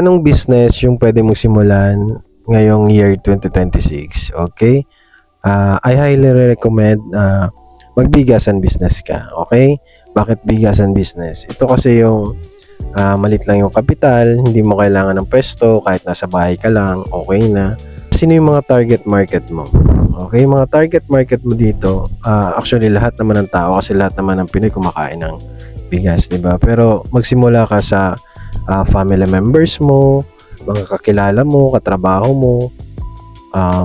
Anong business yung pwede mong simulan ngayong year 2026? Okay? I highly recommend magbigasan business ka. Okay? Bakit bigasan business? Ito kasi yung malit lang yung kapital, hindi mo kailangan ng pwesto, kahit nasa bahay ka lang, okay na. Sino yung mga target market mo? Okay, mga target market mo dito, actually lahat naman ng tao, kasi lahat naman ng Pinoy kumakain ng bigas, di ba? Pero magsimula ka sa family members mo, mga kakilala mo, katrabaho mo,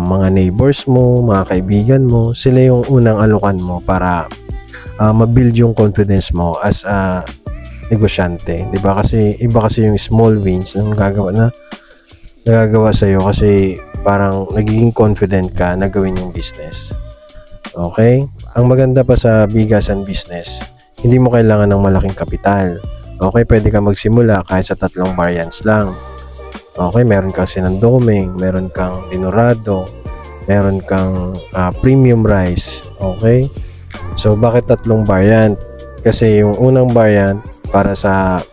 mga neighbors mo, mga kaibigan mo. Sila yung unang alukan mo para ma-build yung confidence mo as a negosyante, 'di ba? Kasi iba kasi yung small wins na nagagawa sa iyo kasi parang nagiging confident ka na gawin yung business. Okay? Ang maganda pa sa bigasan business, hindi mo kailangan ng malaking kapital. Okay, pwede ka magsimula kahit sa 3 variants lang. Okay, meron kang sinandoming, meron kang dinorado, meron kang premium rice. Okay? So, bakit 3 variant? Kasi yung unang variant para sa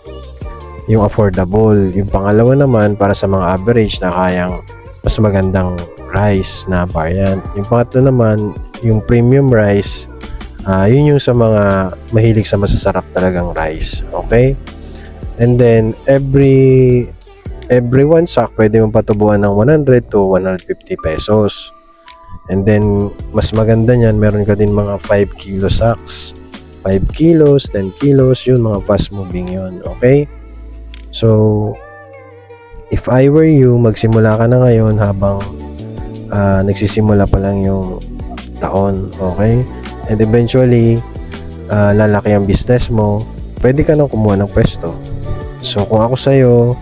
yung affordable. Yung pangalawa naman para sa mga average na kayang mas magandang rice na variant. Yung pangatlo naman, yung premium rice, yun yung sa mga mahilig sa masasarap talagang rice. Okay? And then, every one sack, pwede mong patubuan ng 100 to 150 pesos. And then, mas maganda niyan, meron ka din mga 5 kilo sacks. 5 kilos, 10 kilos, yun, mga fast moving yun. Okay? So, if I were you, magsimula ka na ngayon habang nagsisimula pa lang yung taon. Okay? And eventually, lalaki ang business mo, pwede ka nang kumuha ng pwesto. So, kung ako sa'yo,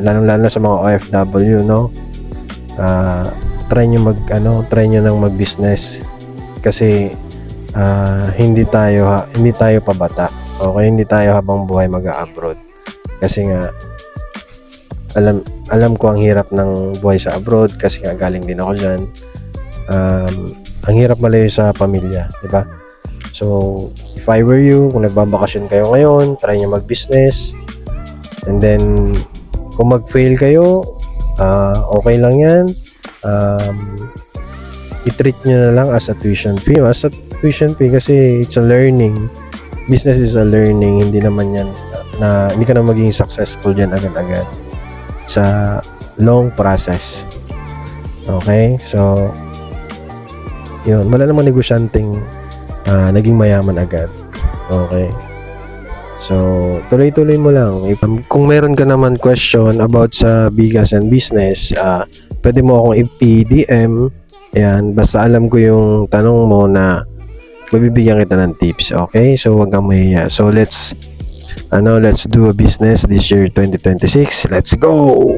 lalo sa mga OFW, no? Try nyo nang mag-business kasi hindi tayo pabata. Okay, hindi tayo habang buhay mag-a-abroad. Kasi nga alam ko ang hirap ng buhay sa abroad kasi nga galing din ako diyan. Ang hirap malayo sa pamilya, di ba? So, if I were you, kung nagbabakasyon kayo ngayon, try nyo mag-business. And then kung mag-fail kayo, okay lang 'yan. I-treat nyo na lang as a tuition fee. As a tuition fee kasi it's a learning. Business is a learning. Hindi naman yan hindi ka na maging successful dyan agad-agad. It's a long process. Okay? So, yun. Wala namang negosyanteng naging mayaman agad. Okay? So, tuloy-tuloy mo lang. Kung meron ka naman question about sa bigas and business, pwede mo akong i-DM. Ayan, basta alam ko yung tanong mo na mabibigyan kita ng tips, okay? So, wag kang mahiya. So, let's do a business this year 2026. Let's go!